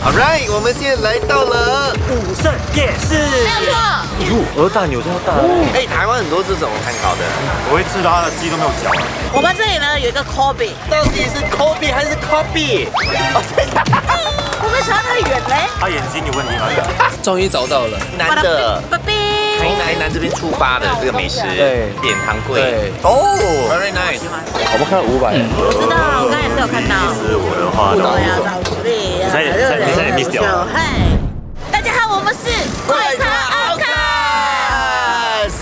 Alright， 我们现在来到了武圣夜市，没有错。鹅蛋有这么大？哎，台湾很多这种参考的。我会吃到它的鸡都没有嚼。我们这里呢有一个 Kobe， 到底是 Kobe 还是 Kobe？ 会不会差太远嘞？它眼睛有问题吗？终于找到了，男的，爸比，台南这边出发的这个美食，对典堂柜。对哦 ，very nice。我们看到500，我知道，我刚才也是有看到。是我的话，我要找福利啊！你差点 miss 掉了。嗨，大家好，我们是快卡奥卡，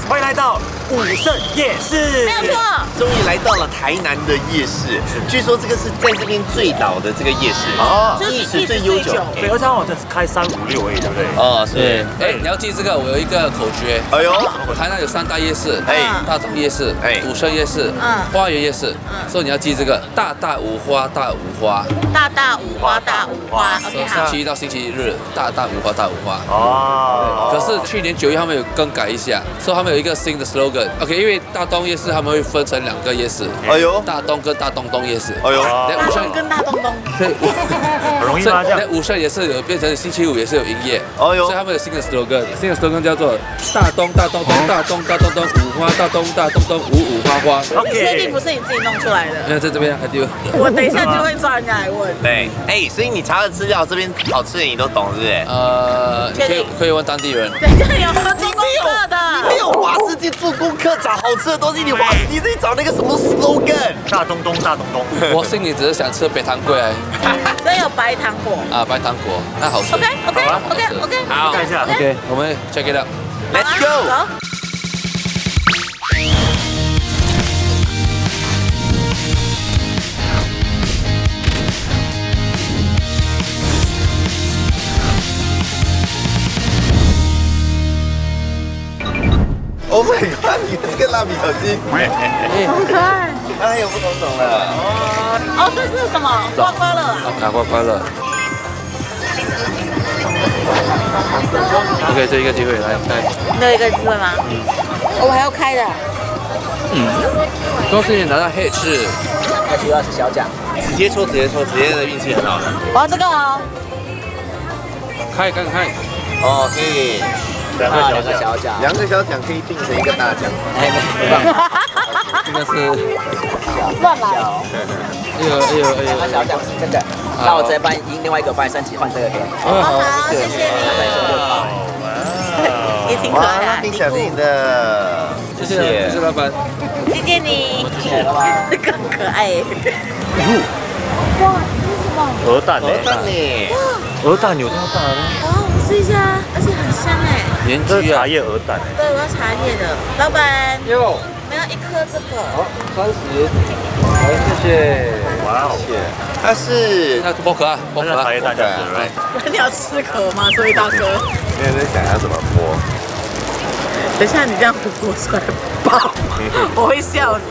欢迎来到武圣夜市，没有错。终于来到了台南的夜市，据说这个是在这边最老的这个夜市哦历史最悠久。对，而且好像开3、5、6而已，对不对？哦，是。哎，你要记这个，我有一个口诀。哎呦，台南有3大夜市，哎大东夜市，武圣夜市，花园夜市，所以你要记这个大五花，大五花。大五花，大五花。OK， 好。星期一到星期日，大五花，大五花。哦。可是去年9月他们有更改一下，所以他们有一个新的 slogan。OK， 因为大东夜市他们会分成2个夜市，哎呦，大东跟大东夜市。哎呦，大东跟大东东。对，很容易吗？这样。武圣也是有变成星期5也是有营业，哎呦所以他们有新的 slogan， 新的 slogan 叫做大东五花五花花。你确定不是你自己弄出来的？那在这边还丢。我等一下就会抓人家来问。对，哎，所以你查的资料这边好吃的你都懂，是不是？可以问当地人。对，这里有做功课的。你没有华世界做功课找好吃的东西，你华世界自己找那个什么 slogan？大东东。我心里只是想吃北糖粿而已。所以有白糖果。啊，白糖果，那好吃。OK，好，看一下。OK，我们 check it out。 Let's go。Oh my god！ 你这个蜡笔小新，好可爱。它还有不同种的。哦，这是什么？刮刮乐啊。拿刮刮乐。OK， 这一个机会来开。你有一个机会吗？我还要开的。恭喜你拿到黑翅。那主要是小奖。直接抽，直接的运气很好的。我要这个哦。开。哦，可以。2个小奖2个小奖可以并成一个大奖。这个是乱来。2个小奖是这个，那我直接帮另外一个帮你升级换这个给你。好，谢谢你。也挺可爱的。蜡笔小新的，谢谢老板。谢谢你。这个很可爱耶。哇，这是什么？鹅蛋鹅蛋呢？鹅蛋有这么大吗？哦，我试一下，而且很香哎。这是茶叶鹅蛋。对，我要茶叶的。老板，哟，我要1颗这个。好，30。好，谢谢。哇哦，谢谢。它是那剥壳啊，剥壳啊。茶叶蛋这样子，right？你要吃壳吗？所以大哥。现在在想要怎么剥。等一下你这样剥出来爆，我会笑你。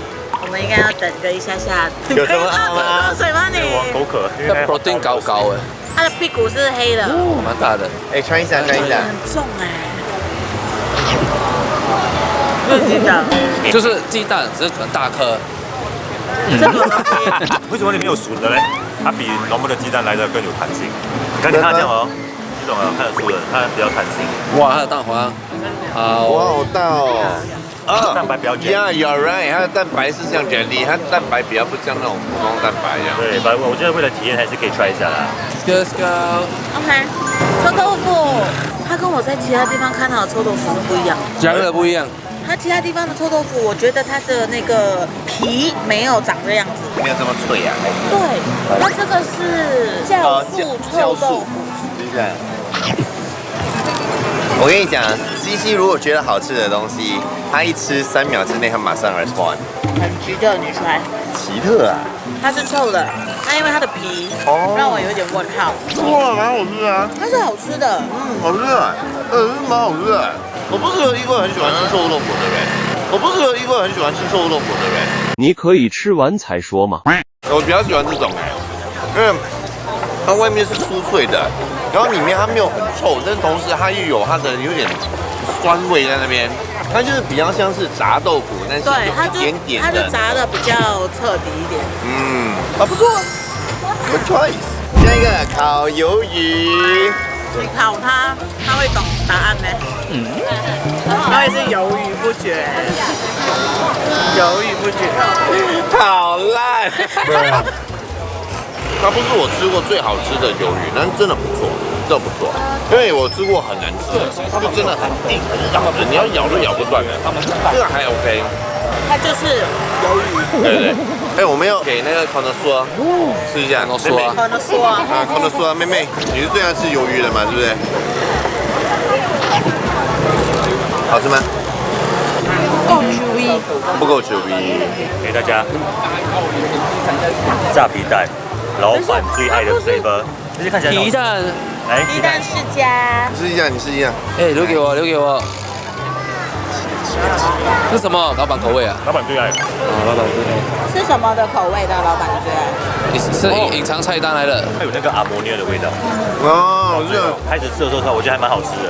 我们应该要等个一下下。有什么好吗？喝水吗你？口渴，因那为 protein 高哎，它的屁股是黑的，蛮大的。哎，穿一下。很重哎。这是鸡蛋，就是鸡蛋，只是很大颗。这个东西。为什么里面有熟的嘞？它比浓的鸡蛋来的更有弹性。你看它这样哦，这种啊看得出的，它比较弹性。哇，它的蛋黄好。哇，好大哦。蛋白比较 Yeah，you're right。它的蛋白是像 jelly， 它蛋白比较不像那种普通蛋白一样。对，我觉得为了体验还是可以 try 一下啦。 Let's go。 OK， 臭豆腐，它跟我在其他地方看到的臭豆腐是不一样的。讲的不一样。它其他地方的臭豆腐，我觉得它的那个皮没有长这样子。没有这么脆啊。对，它这个是酵素臭豆腐。试一下。我跟你讲，西西如果觉得好吃的东西，他一吃3秒之内，他马上 respond。很奇特，你猜？奇特啊！它是臭的，那因为它的皮让我有点问号。哇，蛮好吃啊！它是好吃的，好吃啊！是蛮好吃的。我不是一个很喜欢吃臭豆腐的人，你可以吃完才说嘛。我比较喜欢这种因为它外面是酥脆的，然后里面它没有很臭，但是同时它又有它的有点酸味在那边，它就是比较像是炸豆腐，但是对，它就有一点点的，炸的比较彻底一点。不错，Good choice。现那个烤鱿鱼，你考他，他会懂答案呢。他会是犹豫不决，犹豫不决。好烂。它不是我吃过最好吃的鱿鱼，但是真的不错，真的不错。因为我吃过很难吃的，就真的很硬，很咬的，你要咬都咬不断的。这个还 OK。它就是鱿鱼。对对。哎，我们要给那个康德说吃一下，妹妹。可能说啊，啊，康德说，妹妹，你是最爱吃鱿鱼的嘛，是不是？好吃吗？够 chewy，不够 chewy。给大家炸皮蛋，老板最爱的 flavor，这些看起来皮蛋，来鸡蛋世家。你试一下，你试一下。哎，留给我，留给我。这是什么？老板口味啊？老板最爱。老板最爱。是什么的口味的？老板最爱？你是隐藏菜单来的。它有那个阿摩尼亚的味道。哦，这个开始吃的时候，我觉得还蛮好吃的。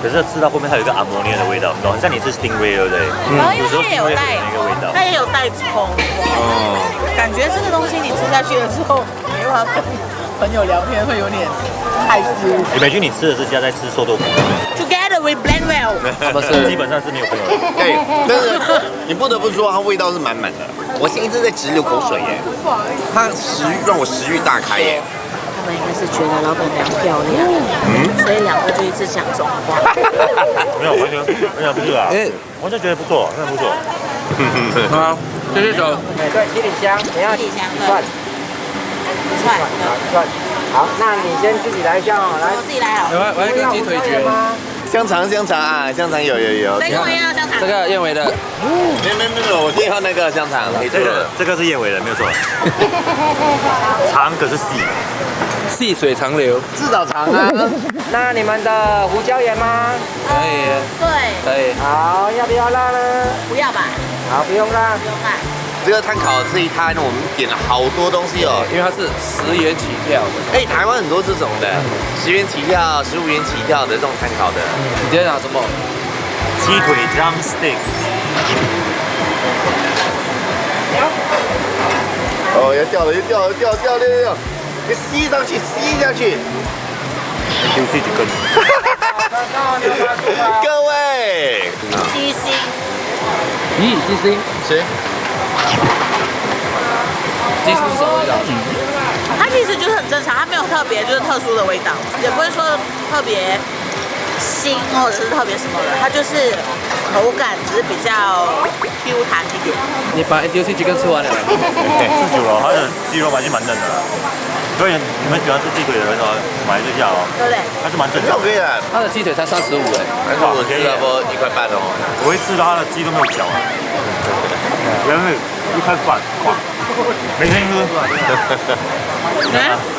可是吃到后面，它有一个阿摩尼亚的味道，你懂？很像你吃 stingray 对不对？然后因为有时候它也有 stingray 带有那个味道。它也有带葱。哦，感觉这个东西你吃下去的时候，没办法跟朋友聊天，会有点害羞。你没去你吃的是家在吃臭豆腐， Together with Blendwell，他们是基本上是没有朋友的。对，但是你不得不说，它味道是满满的。我现在一直在直流口水耶，它让我食欲大开耶。他们应该是觉得老板娘漂亮，所以两个就一直讲这种话。没有，完全不是啊，完全觉得不错，真的不错。好，继续走。对，七里香，你要李香的蒜串，蒜。好，那你先自己来一下哦，来我。自己来好了。我要一个鸡腿卷。香肠啊，香肠有。再跟我一样香肠。这个燕尾的。没有，我先要那个香肠。这个是燕尾的，没有错。长可是细，细水长流。至少长啊。那你们的胡椒盐吗？可以。对，可以。好，要不要辣呢？不要吧，好，不用辣。不用辣。这个碳烤这一摊，我们点了好多东西哦。因为它是10元起跳的。哎，台湾很多这种的，10元起跳、15元起跳的这种碳烤的。你今天拿什么？鸡腿 drumstick。哦，要掉了，你吸上去，吸下去。丢这几根。各位，鸡心，咦，鸡心。谁？鸡心是什么味道？它其实就是很正常，它没有特别就是特殊的味道，也不会说特别腥或者是特别什么的，它就是口感只是比较 Q 弹一点。你把 NTUC 鸡跟吃完了。吃久了，它的鸡肉还是蛮嫩的啦。所以你们喜欢吃鸡腿的人哦，买这下哦，对不对？还是蛮正常的。可以了，它的鸡腿才35哎。但是我吃了不1块半哦。我会吃到它的鸡都没有嚼啊，原来一块饭，哇，没声音是吧？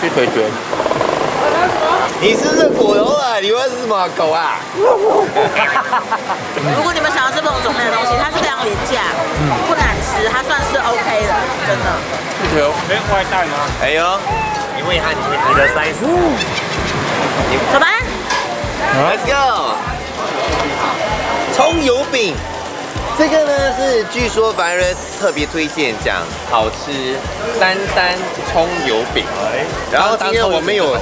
鸡腿卷。你是热狗油啊？你会是什么狗啊？如果你们想要吃不同种类的东西，它是非常廉价，不难吃，它算是 OK 的，真的。一条。外带吗？哎呦，你问一下你的 size。走吧。Let's go。葱油饼，这个呢是据说白人特别推荐，讲好吃丹葱油饼。然后今天我们有2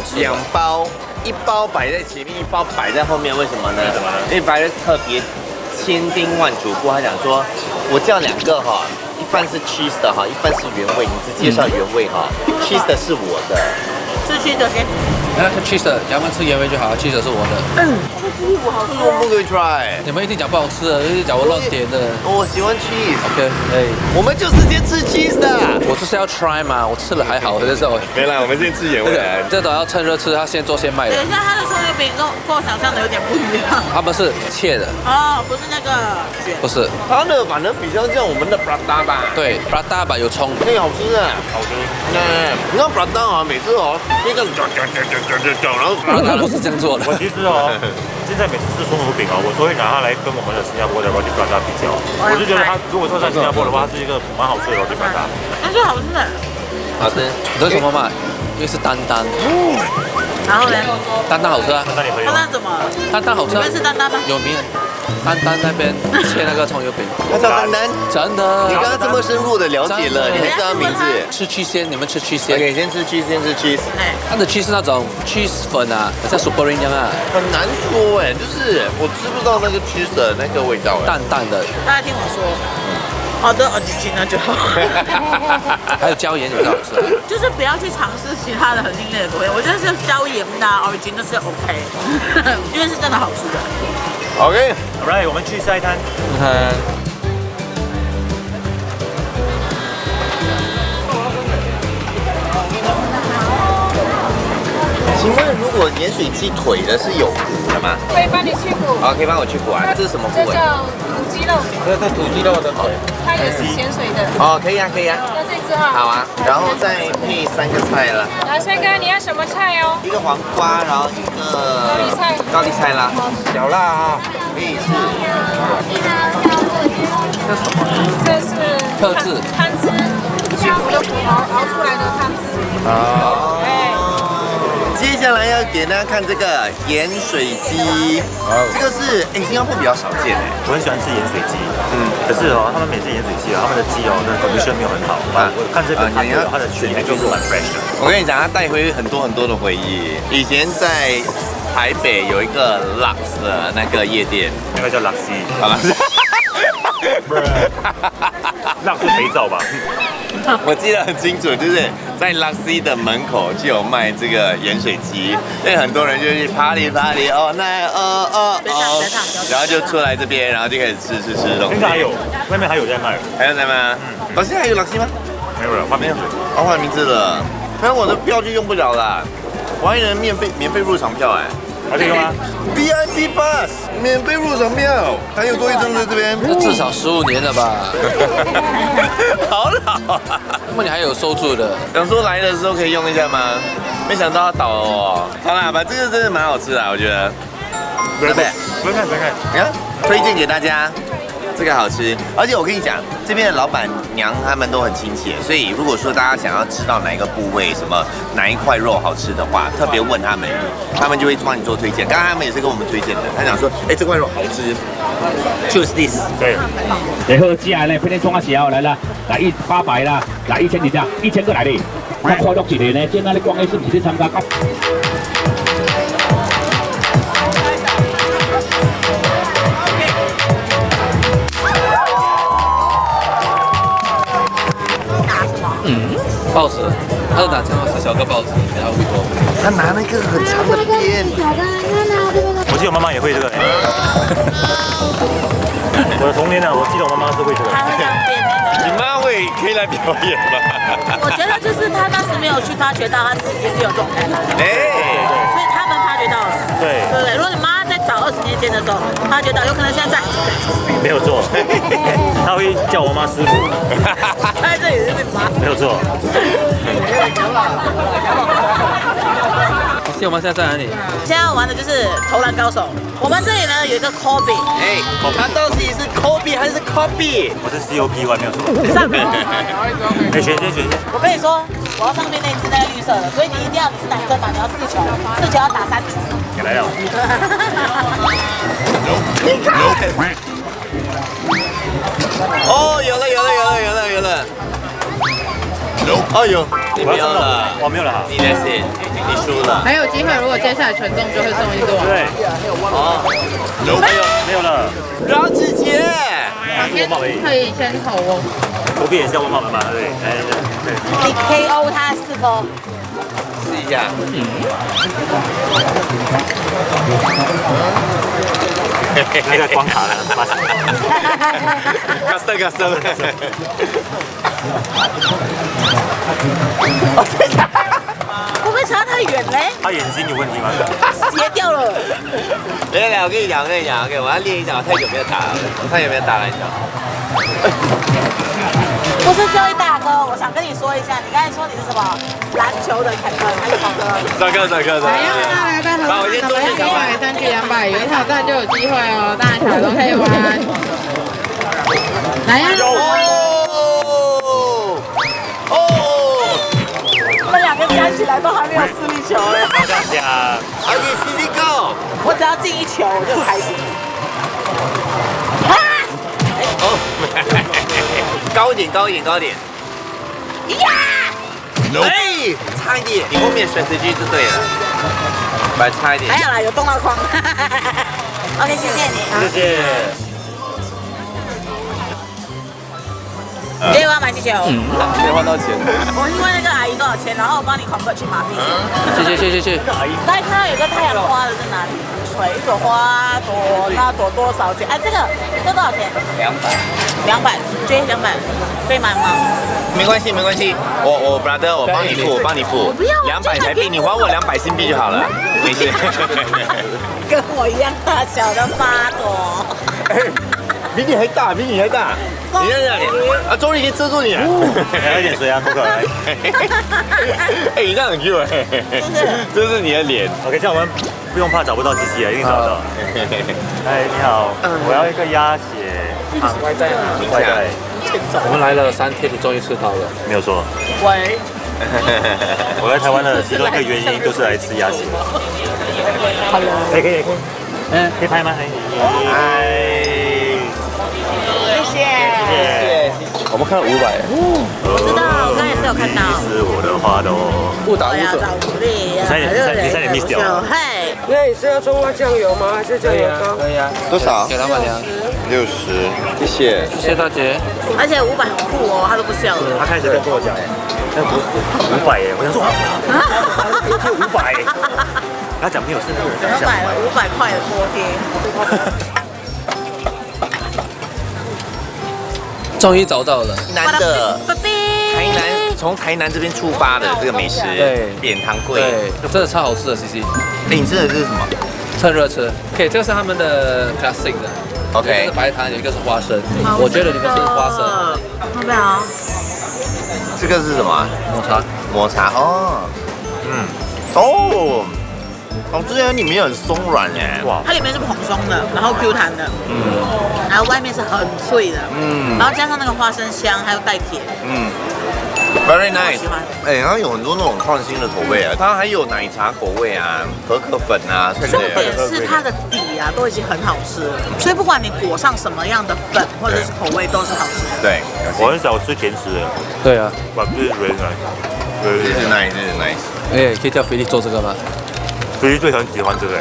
包，1包摆在前面，1包摆在后面，为什么呢？因为白人特别千叮万嘱咐，他讲说，我叫2个哈，一半是 cheese 的哈，一半是原味，你只介绍原味哈，cheese 的是我的。吃去这些。那 cheese， 你们吃原味就好 ，cheese 是我的。这鸡骨好吃我不可以 try。你们一定讲不好吃的，一定讲我乱点的。我喜欢 cheese。 OK，我们就直接吃 cheese 的。我就是要 try 嘛，我吃了还好，这时候。没啦，我们先吃原味。这都要趁热吃，他现做现卖的等。一下，它的葱油饼跟我想象的有点不一样。他们是切的，哦，不是那个卷。不是。它的反正比较像我们的 prata 吧。对 ，prata 吧有葱。那个好吃啊，好吃。你看 prata 啊，每次哦，就这样搅，然后 prata 不是这样做的。我其实哦，现在每次吃葱油饼哦，我都会拿它来跟我们的新加坡的 roti prata 比较。我就觉得它如果说在新加坡的话，它是一个蛮好吃的 roti prata。但是好吃的。好吃。你知道为什么吗？因为是丹丹。然后呢？丹丹好吃啊。那你朋友丹丹怎么了？丹丹好吃啊你们。是丹丹吗？有名。丹丹那边切那个葱油饼，他叫丹丹，真的。你刚刚这么深入的了解了，你还知道他名字？吃cheese先，你们吃cheese先。 OK， 先吃 cheese， 先吃 cheese。它的 cheese 是那种 cheese 粉啊，像 Supreme 一样啊，很难说哎，就是我吃不到那个 cheese 的那个味道哎。淡淡的。大家听我说，好的，original 就好。还有椒盐也比较好吃。就是不要去尝试其他的很另类的口味，我觉得是椒盐的 original 是 OK， 因为是真的好吃的。 OK， Alright， 我们去下一摊。请问如果盐水鸡腿的是有骨的吗？可以帮你去骨，好，可以帮我去骨啊。这是什么部位？这叫土鸡肉，这是土鸡肉的腿。它也是咸水的。哦，可以啊，可以啊。那这只哈，好啊，然后再配3个菜了，来帅哥，你要什么菜哦？一个黄瓜，然后一个高丽菜啦，小辣啊，可以是。这是特制汤汁，去骨的骨熬出来的汤汁。好。接下来要给大家看这个盐水鸡，这个是新加坡比较少见哎。我很喜欢吃盐水鸡，可是哦，他们每次盐水鸡哦，他们的鸡哦，那 condition 没有很好。我看这个它的血还就是蛮 fresh 的。我跟你讲，它带回很多的回忆。以前在台北有一个 Lux 的那个夜店，那个叫 Luxy， 好了。那是肥皂吧？我记得很清楚，就是在 Luxy 的门口就有卖这个盐水鸡，因为很多人就去 party all night， 然后就出来这边，然后就开始吃东西。现在还有，外面还有在卖，还有在吗？老师还有 Luxy 吗？没有了，换名字。哦，换名字了，反正我的票就用不了啦，我还能免费入场票哎。还可以用吗 ？VIP Bus 免费入场票，还有多一张在这边。这至少15年了吧？好老啊！那么你还有收住的？想说来的时候可以用一下吗？没想到它倒了哦。好啦，把这个真的蛮好吃的，我觉得。不要看，你看，推荐给大家。这个好吃，而且我跟你讲，这边的老板娘他们都很亲切，所以如果说大家想要知道哪一个部位、什么哪一块肉好吃的话，特别问他们，他们就会帮你做推荐。刚刚他们也是跟我们推荐的，他讲说，哎，这块肉好吃，choose this。对。然后接下来配点葱啊小来了，来800啦，来1000几张，1000个来的，快快乐一个呢，今仔日讲的是不是参加？报纸，他是拿长是小个报纸，然后会多。他拿那个很长的鞭。我记得我妈妈也会这个。我的童年呢，我记得我妈妈是会这个。他会这样编那个。你妈会可以来表演吗？我觉得就是他当时没有去发掘到他自己是有这种才能，所以他们发掘到了。对。对不对？如果你妈在早20年前的时候发掘到，有可能现在在。没有错。他会叫我妈师傅。在这里是被骂。没有错。我们现在在哪里？现在要玩的就是投篮高手。我们这里呢有一个 Kobe， 哎，他到底是 Kobe 还是 Kobe？我是 COP， 我还没有说。上面。哎，选先。我跟你说，我要上面那只那个绿色的，所以你一定要是男生嘛，你要4球，4球要打3局。也来了。你看。哦，有了。哦有，你没有了，我没有了哈。你的是，你输了。还有机会，如果接下来全中就会送1个。对。哦，没有了。饶子杰，可以先投哦。我不也是要问妈妈吗？对。你 KO 他4颗。试一下。那个关卡了，嘎斯了。会不会传太远嘞？他眼睛有问题吗？斜掉了。来，我跟你讲，OK， 我要练一下，我太久没有打了，篮球。不是这位大哥，我想跟你说一下，你刚才说你是什么篮球的凯哥还是什么？帅哥。来呀，大家在合作，怎么样？100、3局200，有挑战就有机会哦，大小都可以玩。来呀！他们2个加起来都还没有4粒球哎。这样讲。OK， CC Go， 我只要进1球我就开心。哦，高一点，高一点，高一点。呀！哎，差一点，你后面选择句就对了。来，差一点。还有啦，有动到框。OK， 谢谢你。谢谢。你要不要买气球？没换到钱。我是问那个阿姨多少钱，然后我帮你 convert 去马币。谢。大家看到有个太阳花的在哪里？水一朵花朵，那朵多少钱？哎，这多少钱？200，追200，可以买吗？没关系，没关系，我 brother， 我帮你付，我帮你付。我不要200台币，你还我200新币就好了，没事。跟我一样大小的花朵。比你还大，比你还大。你在哪里？啊，终于可以遮住你了。来一点水啊，不可爱。哎，你这样很 Q 哎，这是你的脸。 OK， 这样我们不用怕找不到鸡鸡了，一定找得到。哎，你好，我要一个鸭血。外带。我们来了3天，你终于吃到了。没有错。喂。我来台湾的其中一个原因就是来吃鸭血。可以。可以拍吗？谢谢。我们看到500。我知道，我刚才也是有看到。是我的花朵。误打误撞。你差点 miss 掉。嘿。那你是要中花酱油吗？还是酱油膏？可以啊。多少？给老板娘。 60，谢谢。谢谢大姐。而且500很酷哦，他都不笑了。他开始跟我讲，那不是500耶，我想说500耶。他讲没有事，我买了500块的锅贴。终于找到了。难的，从台南这边出发的这个美食，对，扁糖粿，对，真的超好吃的 CC。你吃的是什么？趁热吃。OK， 这个是他们的 classic 的。OK， 一个是白糖，有一个是花生。我觉得你们是花生。要不要？这个是什么？抹茶哦。这个里面很松软哎，哇！它里面是蓬松的，然后 Q 弹的，然后外面是很脆的，然后加上那个花生香，还有带甜，very nice。喜欢。哎，它有很多那种创新的口味啊，它还有奶茶口味啊，可可粉啊，重点是它的底啊都已经很好吃了，所以不管你裹上什么样的粉或者是口味都是好吃的。对，我很少吃甜食的。对啊。哇，这是 very nice，这是 nice。哎，可以叫菲力做这个吗？菲力最很喜欢这个。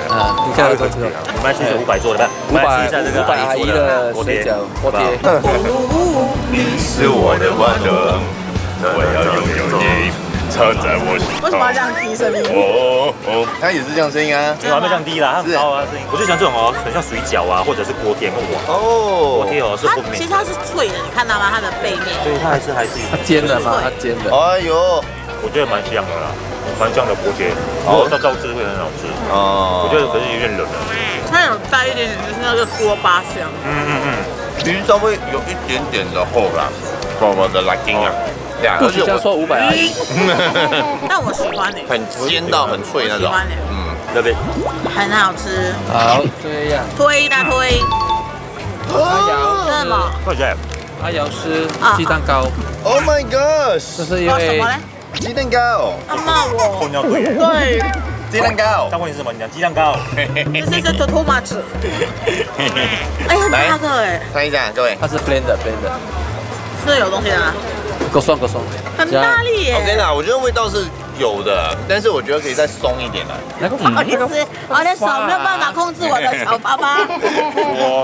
你看这个。我们来试试500做的吧。我们来试一下这个阿姨的水饺锅贴。你是我的万能，我要拥有你，藏在我心头。为什么要这样低声音？他也是这样声音啊。没有，还没降低啦，它很高啊声音。我就喜欢这种哦，很像水饺啊，或者是锅贴锅贴哦是后面。其实它是脆的，你看到吗？它的背面。对，它还是它煎的吗？它煎的。哎呦，我觉得蛮香的啦，蛮香的锅贴。如果照吃会很好吃。我觉得可是有点冷了。它有带一点点就是那个锅巴香。其实稍微有一点点的厚啦，我的拉筋啊。不许这样说500阿姨。但我喜欢你。很煎到很脆那种。喜欢你。对不对？很好吃。好，这样。推大推。阿瑶。什么？快点。阿瑶是鸡蛋糕。Oh my gosh！ 这是因为鸡蛋糕。他骂我。空调对。对。鸡蛋糕。但问题是什么？你讲鸡蛋糕。这是 too much。哎，很大个哎。看一下，各位。它是 blend 的。是有东西的啊。够酸。很大力耶。我跟你讲，我觉得味道是有的，但是我觉得可以再松一点的。不好意思，我的手没有办法控制我的小包包。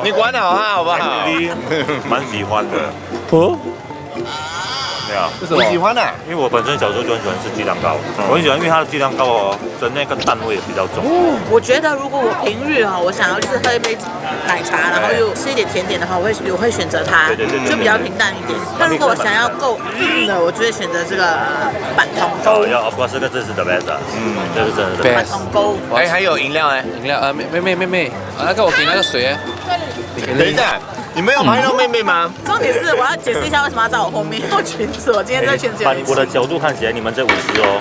你管好它好不好？蛮喜欢的。对啊，你喜欢啊？因为我本身小时候就很喜欢吃鸡蛋糕，我很喜欢，因为它的鸡蛋糕哦的那个蛋味也比较重。我觉得如果我平日我想要就是喝一杯奶茶，然后又吃一点甜点的话，我会选择它，就比较平淡一点。但如果我想要够硬的，我就会选择这个板通糕。要 of course 这个是 the best，这是真的 板通糕。哎，还有饮料哎，妹，那个我给那个水。等一下。你没有拍到妹妹吗？重点是我要解释一下为什么要在我后面，因为裙子我今天这裙子有点。我的角度看起来你们这50哦。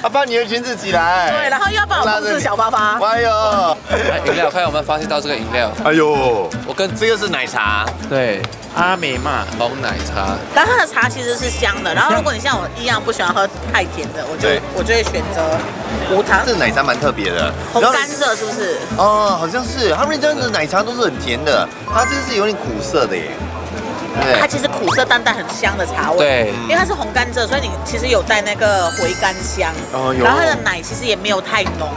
他把你的裙子起来。对，然后又要帮我控制小巴巴。哎呦，饮料，看有没有发现到这个饮料？哎呦，我跟这个是奶茶，对阿美嘛红奶茶，但它的茶其实是香的。然后如果你像我一样不喜欢喝太甜的，我就会选择无糖。这奶茶蛮特别的，红甘蔗是不是？哦，好像是。他们这样的奶茶都是很甜的，它这是有点苦涩的耶。它其实苦涩淡淡很香的茶味，对，因为它是红甘蔗，所以你其实有带那个回甘香，然后它的奶其实也没有太浓，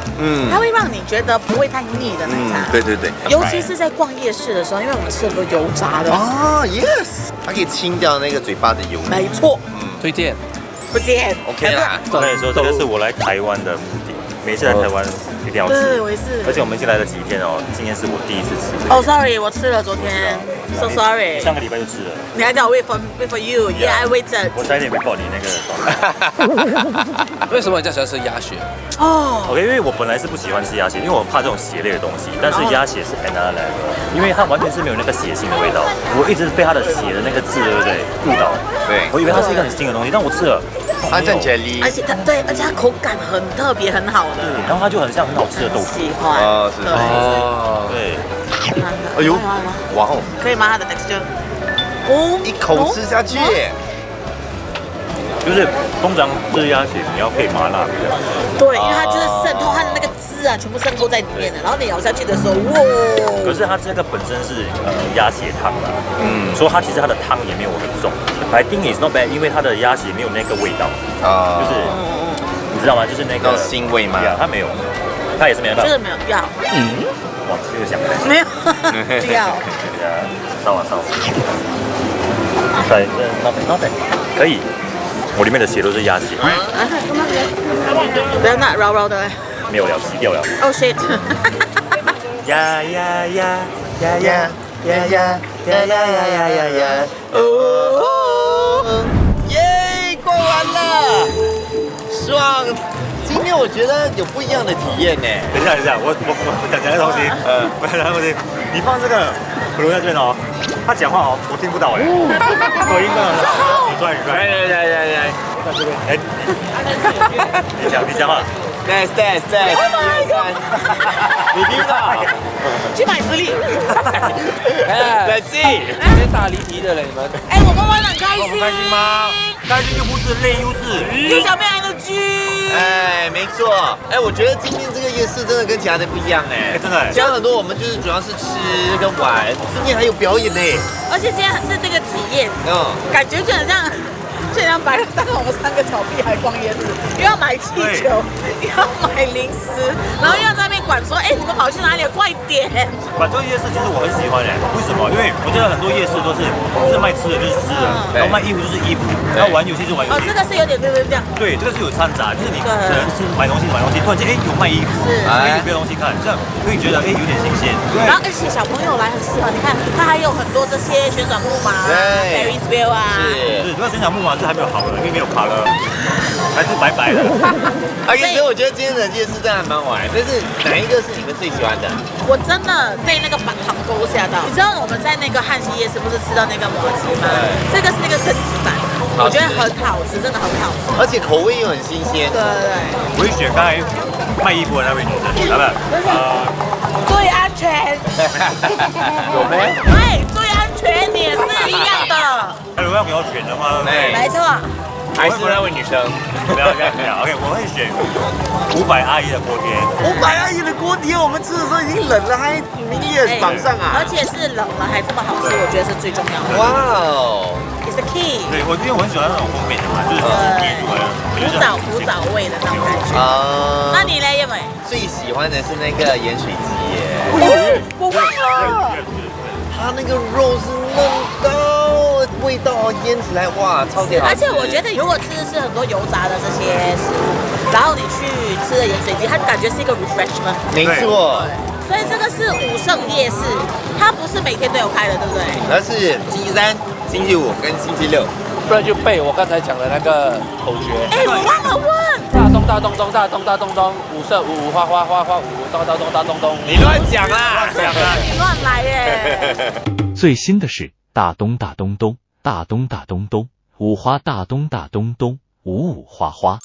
它会让你觉得不会太腻的奶茶，对对对，尤其是在逛夜市的时候，因为我们吃很多油炸的，哦 ，yes， 它可以清掉那个嘴巴的油腻，没错，推荐，不见 ，OK 啦。我跟你说，这个是我来台湾的目的，每次来台湾一定要吃。对，我也是。而且我们已经来了几天哦，今天是我第一次吃。哦，sorry， 我吃了昨天，so sorry。上个礼拜就吃了。你还叫我 wait for you，yeah I waited。我差一点没爆你那个为什么你这样喜欢吃鸭血？哦 ，OK， 因为我本来是不喜欢吃鸭血，因为我怕这种血类的东西。但是鸭血是很拿来的，因为它完全是没有那个血腥的味道。我一直被它的血的那个字，对不对，误导。对，我以为它是一个很腥的东西，但我吃了，它蘸起来梨，而且它口感很特别，很好的。然后它就很像很好吃的豆腐。喜欢。哦，是哦，对。哎呦，哇哦，可以吗？它的 texture。一口吃下去，就是通常吃鸭血你要配麻辣比较好。对，因为它就是渗透它的那个汁啊，全部渗透在里面的，然后你咬下去的时候，哇！可是它这个本身是鸭血汤啦，所以它其实它的汤也没有很重。I think it's not bad， 因为它的鸭血没有那个味道啊，就是你知道吗？就是那个腥味吗？它没有，它也是没有。就是没有要。哇，这个想不没有不要。上网。对，nothing，可以。我里面的血都是鸭血。不要那绕的。没有了，洗掉了。Oh shit！ 呀！哦，耶，过完了，爽！今天我觉得有不一样的体验呢。等一下，我讲个东西，我讲个东西，你放这个普罗在这边哦，他讲话哦，我听不到哎，我音量你转，来，在这边，哎，你讲话。Test， 1、2、3，你听到？去买实力。冷静。今天大离题的嘞，你们。哎，我们玩得很开心。开心吗？开心又不是累，又是有小妹来的剧。哎，没错。哎，我觉得今天这个夜市真的跟其他的不一样哎，真的。其他很多我们就是主要是吃跟玩，今天还有表演呢。而且今天是这个体验，感觉就很像。现在白带我们3个小屁孩逛夜市，又要买气球，又要买零食，然后又要在那边管说，哎，你们跑去哪里？快点！反正夜市其实我很喜欢哎，为什么？因为我觉得很多夜市都是卖吃的就是吃的，然后卖衣服就是衣服，然后玩游戏就玩游戏。哦，这个是有点这样。对，这个是有掺杂，就是你可能是买东西，突然间有卖衣服，有别的东西看，这样会觉得有点新鲜。然后而且小朋友来很适合，你看它还有很多这些旋转木马，Ferris wheel 啊，是，主要旋转木马是还没有好的，因为没有爬了，还是白白的。而且我觉得今天的夜市真的还蛮好玩，但是哪一个是你们最喜欢的？我真的被那个糖勾吓到。你知道我们在那个汉西夜市不是吃到那个麻糬吗？这个是那个升级版，我觉得很好吃，真的很好吃，而且口味又很新鲜。对。我会选刚才卖衣服的那位女生，来吧。最安全。有没？对，最安全也是一样的。如果要给我选的话，没错。还是那位女生，不要 OK， 我会选500阿姨的锅贴。500阿姨的锅贴，我们吃的时候已经冷了，还名列榜上啊！而且是冷了还这么好吃，我觉得是最重要的。哇哦 ，It's the key。对，因为我很喜欢那种烘焙的嘛，就是古早味的那种感觉。那你呢，叶美？最喜欢的是那个盐水鸡耶！我忘了。它那个肉是嫩到，味道腌起来哇，超级好吃。而且我觉得，如果吃的是很多油炸的这些食物，然后你去吃的盐水鸡，它感觉是一个 refreshment。没错。所以这个是武圣夜市，它不是每天都有开的，对不对？而是星期3、星期5跟星期6。不然就背我刚才讲的那个口诀。哎，我忘了问。大东东，五色五花花五大东东。你乱讲啦！你乱来耶！最新的是大东，五花大东，五五花花。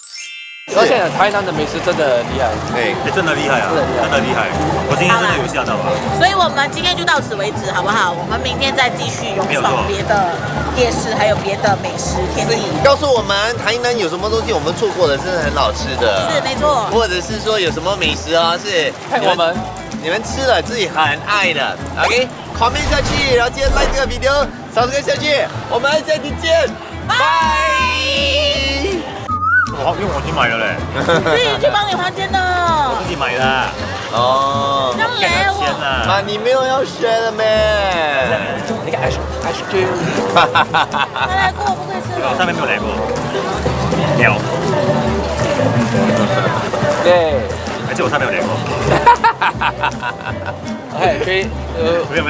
而且台南的美食真的厉害，对，真的厉害啊，真的厉害！我今天真的有吓到啊。所以我们今天就到此为止，好不好？我们明天再继续勇闯别的夜市，还有别的美食天地。告诉我们台南有什么东西我们错过了，真的很好吃的。是没错。或者是说有什么美食啊，是你们吃了自己很爱的。OK，comment 下去，然后记得 like 这个 video， subscribe 下去，我们下期见，拜。因为我已经买了嘞。自己去帮你还钱的。我自己买的。哦。让你来我。啊，你没有要学的咩？那个 ice cream。他来过，我不可以吃。我上面没有来过。鸟。对。而且我上面有来过。哎，可以，没有。